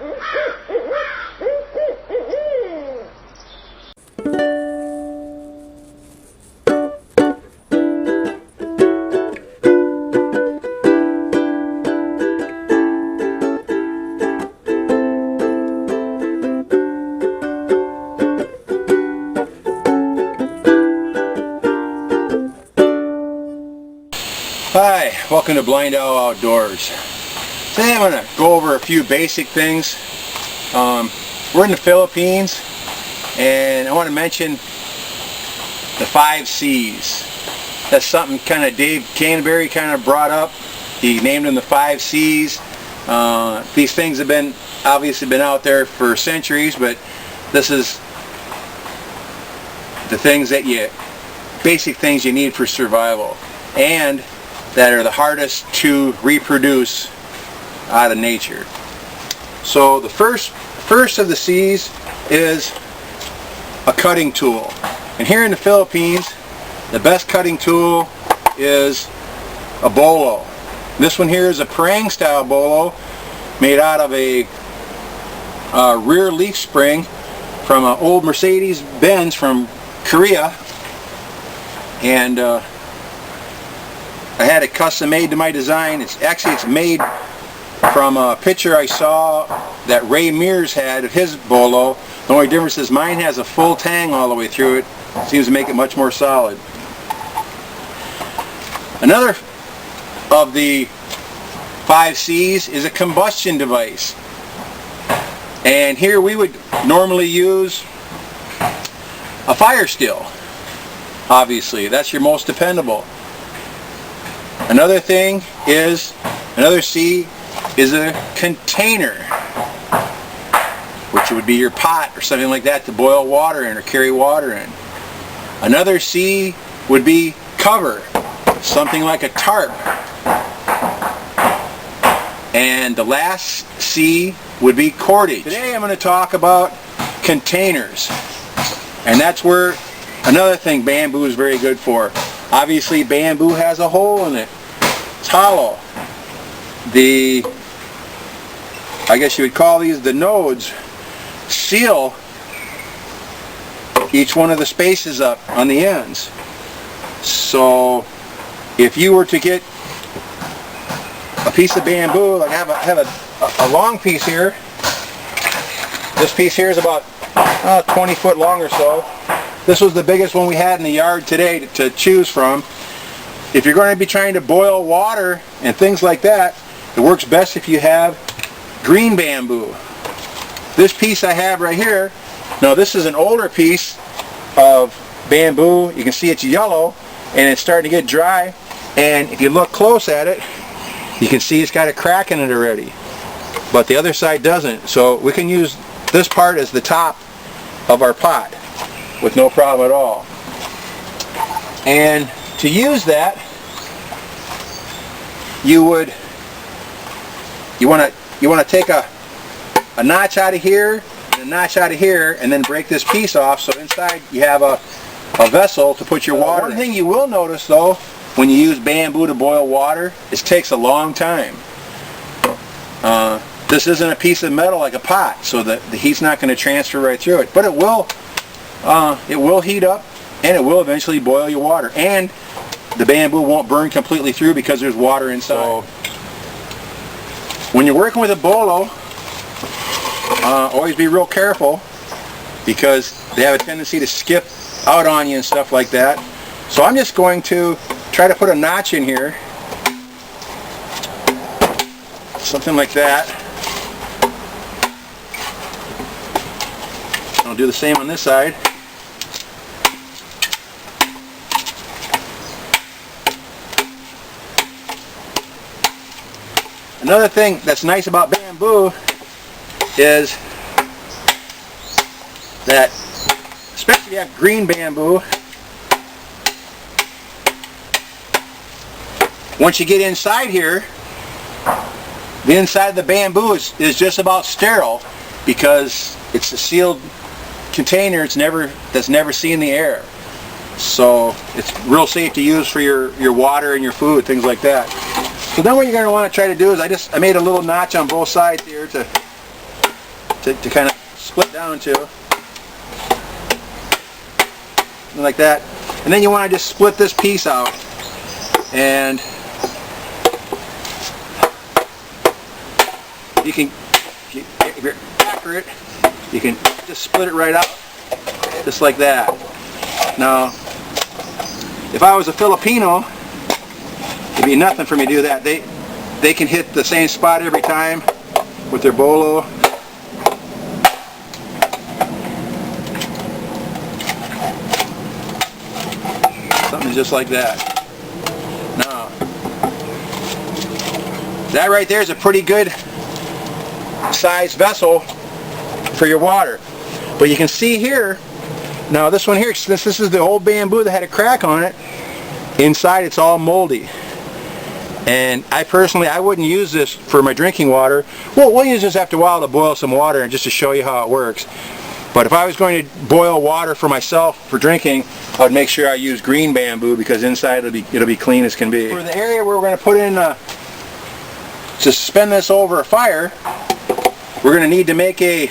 Hi, welcome to BlindOwl Outdoors. Today I'm going to go over a few basic things. We're in the Philippines and I want to mention the 5 C's. That's something kind of Dave Canterbury kind of brought up. He named them the 5 C's. These things have been obviously been out there for centuries, but this is the things that basic things you need for survival, and that are the hardest to reproduce out of nature. So the first of the C's is a cutting tool. And here in the Philippines, the best cutting tool is a bolo. This one here is a parang style bolo made out of a rear leaf spring from an old Mercedes-Benz from Korea, and I had it custom made to my design. It's made from a picture I saw that Ray Mears had of his bolo. The only difference is mine has a full tang all the way through it. Seems to make it much more solid. Another of the 5 C's is a combustion device. And here we would normally use a fire still. Obviously, that's your most dependable. Another thing is, another C is a container, which would be your pot or something like that to boil water in or carry water in. Another C would be cover, something like a tarp. And the last C would be cordage. Today I'm going to talk about containers, and that's where another thing bamboo is very good for. Obviously bamboo has a hole in it. It's hollow. I guess you would call these the nodes, seal each one of the spaces up on the ends. So if you were to get a piece of bamboo, like I have a long piece here. This piece here is about 20 foot long or so. This was the biggest one we had in the yard today to choose from. If you're going to be trying to boil water and things like that, it works best if you have green bamboo. This piece I have right here, now this is an older piece of bamboo. You can see it's yellow and it's starting to get dry, and if you look close at it, you can see it's got a crack in it already, but the other side doesn't. So we can use this part as the top of our pot with no problem at all. And to use that, you want to take a notch out of here and a notch out of here, and then break this piece off, so inside you have a vessel to put your water in. One thing you will notice though, when you use bamboo to boil water, it takes a long time. This isn't a piece of metal like a pot, so the heat's not going to transfer right through it, but it will heat up, and it will eventually boil your water, and the bamboo won't burn completely through because there's water inside. So when you're working with a bolo, always be real careful, because they have a tendency to skip out on you and stuff like that. So I'm just going to try to put a notch in here, something like that. I'll do the same on this side. Another thing that's nice about bamboo is that, especially if you have green bamboo, once you get inside here, the inside of the bamboo is just about sterile, because it's a sealed container. That's never seen the air, so it's real safe to use for your water and your food, things like that. So then what you're going to want to try to do is, I made a little notch on both sides here to to kind of split down to. Like that. And then you want to just split this piece out. And you can, if you're accurate, you can just split it right out. Just like that. Now, if I was a Filipino, it'd be nothing for me to do that. They can hit the same spot every time with their bolo. Something just like that. Now, that right there is a pretty good size vessel for your water. But you can see here, now this one here, this is the old bamboo that had a crack on it. Inside it's all moldy. And I personally, I wouldn't use this for my drinking water. Well, we'll use this after a while to boil some water and just to show you how it works. But if I was going to boil water for myself for drinking, I would make sure I use green bamboo because inside it'll be clean as can be. For the area where we're going to put in, to suspend this over a fire, we're going to need to make a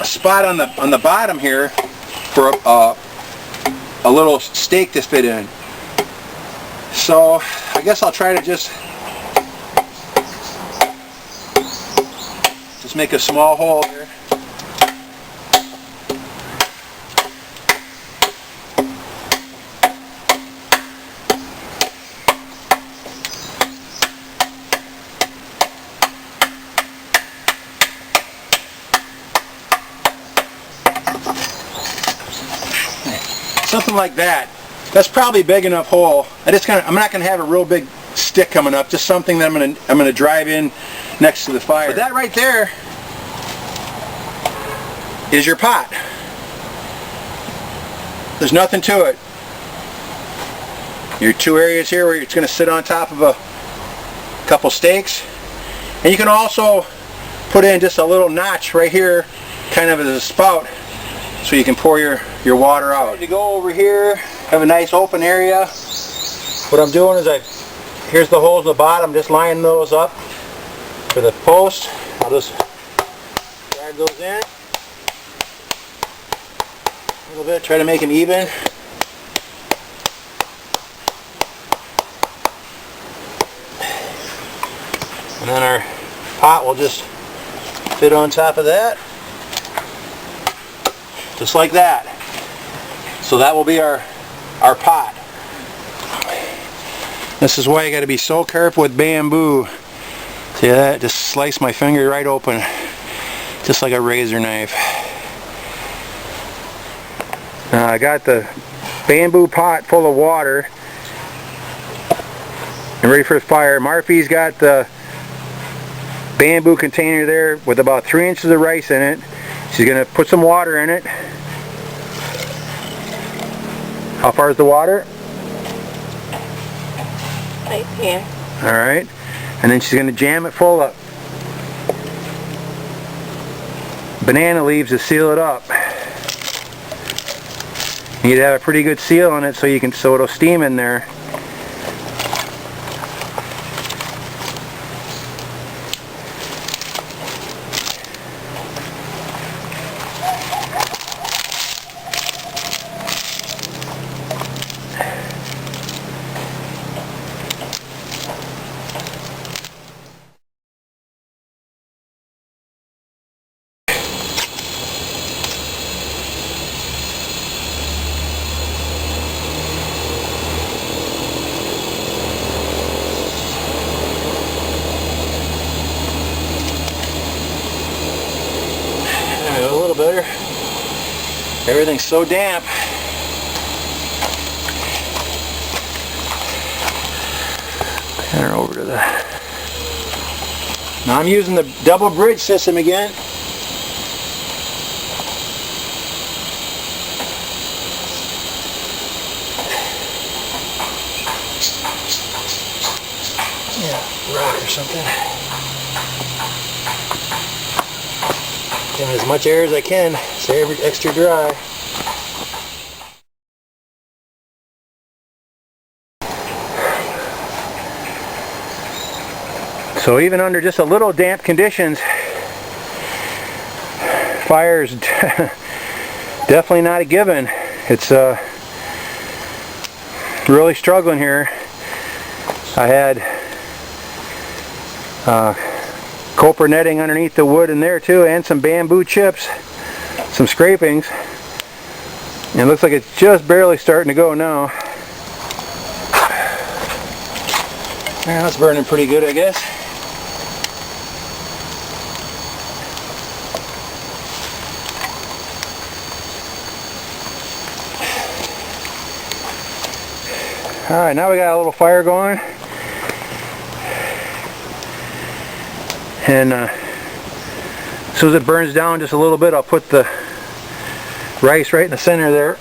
spot on the bottom here for a little stake to fit in. So I guess I'll try to just make a small hole here. Something like that. That's probably a big enough hole. I'm not going to have a real big stick coming up. Just something that I'm going to drive in next to the fire. But that right there is your pot. There's nothing to it. Your two areas here where it's going to sit on top of a couple stakes, and you can also put in just a little notch right here, kind of as a spout, so you can pour your water out. To go over here, have a nice open area. What I'm doing is here's the holes at the bottom, just lining those up for the post. I'll just drive those in a little bit, try to make them even. And then our pot will just fit on top of that. Just like that. So that will be our pot. This is why you got to be so careful with bamboo. See that? Just slice my finger right open, just like a razor knife. I got the bamboo pot full of water and ready for the fire. Marfe's got the bamboo container there with about 3 inches of rice in it. She's going to put some water in it. How far is the water? Right here. Alright. And then she's going to jam it full of banana leaves to seal it up. You need to have a pretty good seal on it so it'll steam in there. A little better. Everything's so damp. Turn her over to the... Now I'm using the double bridge system again. Yeah, rock or something. Give it as much air as I can, so every extra dry. So even under just a little damp conditions, fire is definitely not a given. It's really struggling here. I had copra netting underneath the wood in there too, and some bamboo chips, some scrapings. And it looks like it's just barely starting to go now. Yeah, it's burning pretty good, I guess. Alright, now we got a little fire going. And as soon as it burns down just a little bit, I'll put the rice right in the center there.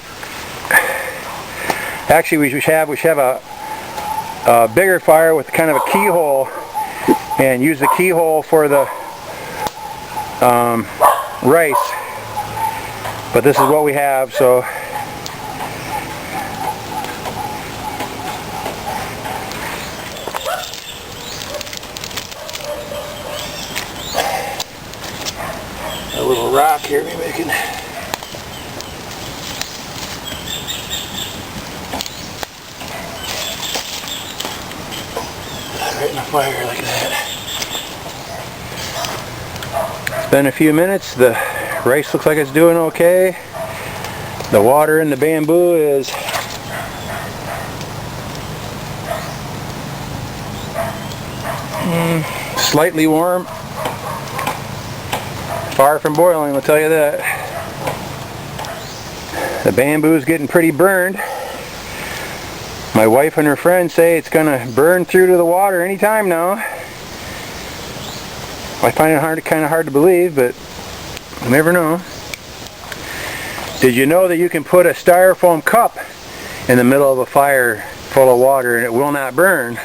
Actually, we should have a bigger fire with kind of a keyhole, and use the keyhole for the rice. But this is what we have, so a little rock here, maybe I can. Right in the fire like that. It's been a few minutes. The rice looks like it's doing okay. The water in the bamboo is slightly warm. Far from boiling, I'll tell you that. The bamboo is getting pretty burned. My wife and her friends say it's going to burn through to the water anytime now. I find it kind of hard to believe, but you never know. Did you know that you can put a styrofoam cup in the middle of a fire full of water and it will not burn?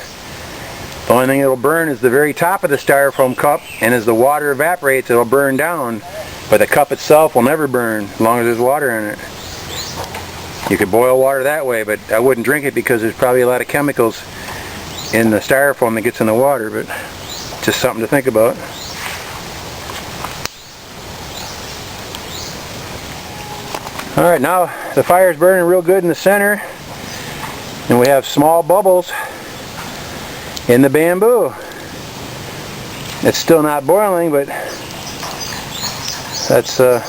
The only thing it'll burn is the very top of the styrofoam cup, and as the water evaporates, it'll burn down. But the cup itself will never burn as long as there's water in it. You could boil water that way, but I wouldn't drink it because there's probably a lot of chemicals in the styrofoam that gets in the water, but just something to think about. Alright, now the fire's burning real good in the center, and we have small bubbles in the bamboo. It's still not boiling, but that's a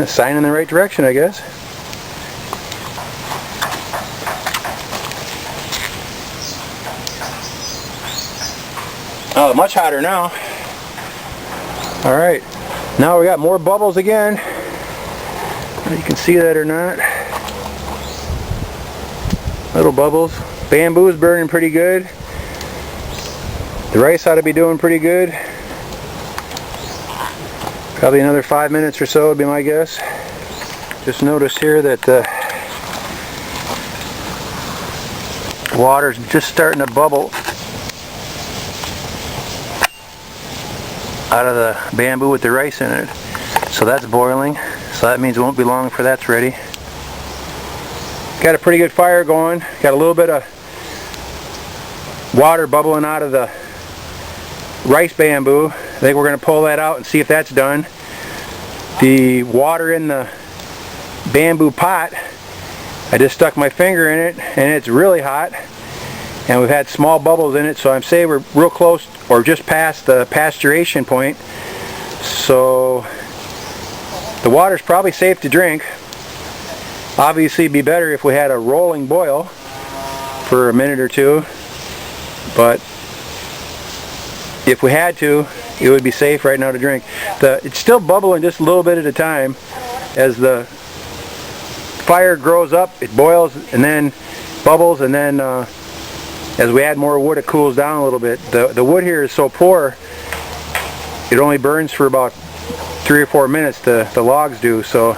sign in the right direction, I guess. Oh, much hotter now. Alright, now we got more bubbles again. You can see that or not. Little bubbles. Bamboo is burning pretty good. The rice ought to be doing pretty good. Probably another 5 minutes or so would be my guess. Just noticed here that the water's just starting to bubble out of the bamboo with the rice in it. So that's boiling. So that means it won't be long before that's ready. Got a pretty good fire going. Got a little bit of water bubbling out of the rice bamboo. I think we're going to pull that out and see if that's done. The water in the bamboo pot, I just stuck my finger in it and it's really hot. And we've had small bubbles in it, so I'm saying we're real close or just past the pasteurization point. So the water's probably safe to drink. Obviously it'd be better if we had a rolling boil for a minute or two, but if we had to, it would be safe right now to drink. It's still bubbling just a little bit at a time. As the fire grows up, it boils and then bubbles, and then as we add more wood, it cools down a little bit. The wood here is so poor, it only burns for about 3 or 4 minutes, the logs do, so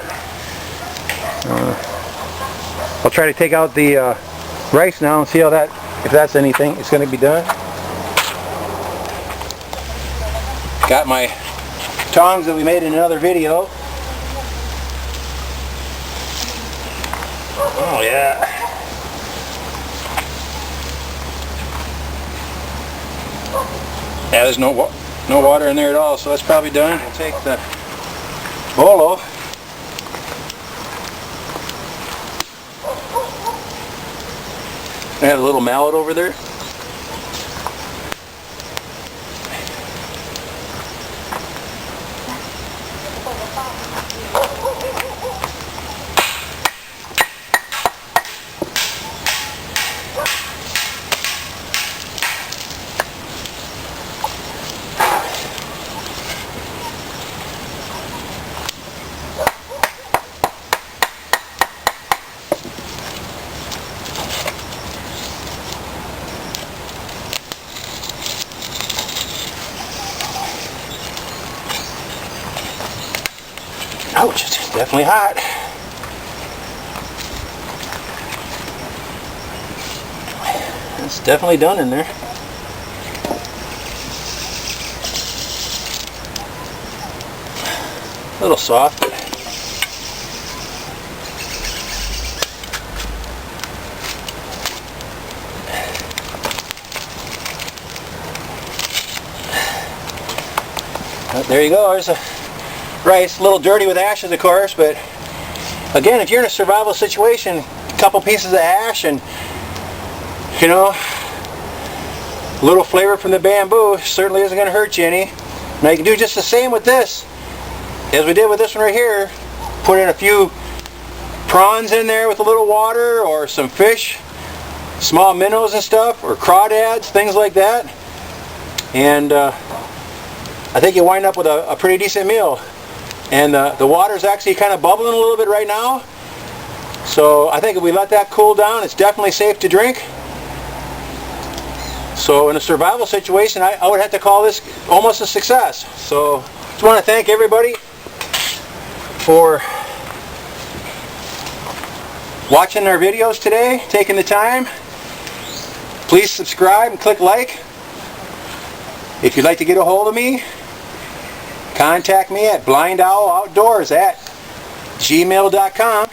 I'll try to take out the rice now and see how if that's anything it's going to be done. Got my tongs that we made in another video. Oh yeah. Yeah, there's no water in there at all, so that's probably done. We'll take the Bohol. I have a little mallet over there. Ouch, it's definitely hot. It's definitely done in there. A little soft, but there you go. There's a rice, a little dirty with ashes, of course, but again, if you're in a survival situation, a couple pieces of ash and, you know, a little flavor from the bamboo certainly isn't going to hurt you any. Now you can do just the same with this as we did with this one right here. Put in a few prawns in there with a little water, or some fish, small minnows and stuff, or crawdads, things like that, and I think you wind up with a pretty decent meal. And the water is actually kind of bubbling a little bit right now, so I think if we let that cool down, it's definitely safe to drink. So in a survival situation, I would have to call this almost a success. So just want to thank everybody for watching our videos today, taking the time. Please subscribe and click like. If you'd like to get a hold of me, contact me at BlindOwl Outdoors at gmail.com.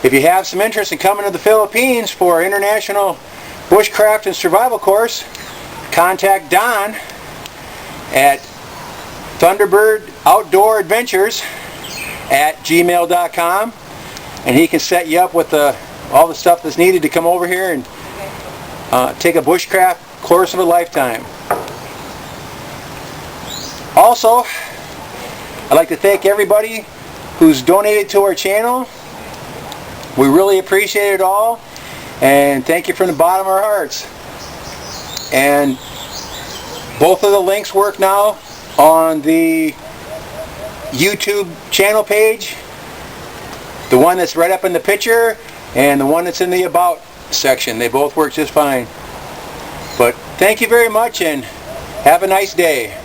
If you have some interest in coming to the Philippines for our international bushcraft and survival course, contact Don at Thunderbird Outdoor Adventures at gmail.com, and he can set you up with all the stuff that's needed to come over here and take a bushcraft course of a lifetime. Also, I'd like to thank everybody who's donated to our channel. We really appreciate it all, and thank you from the bottom of our hearts. And both of the links work now on the YouTube channel page, the one that's right up in the picture and the one that's in the About section. They both work just fine. But thank you very much, and have a nice day.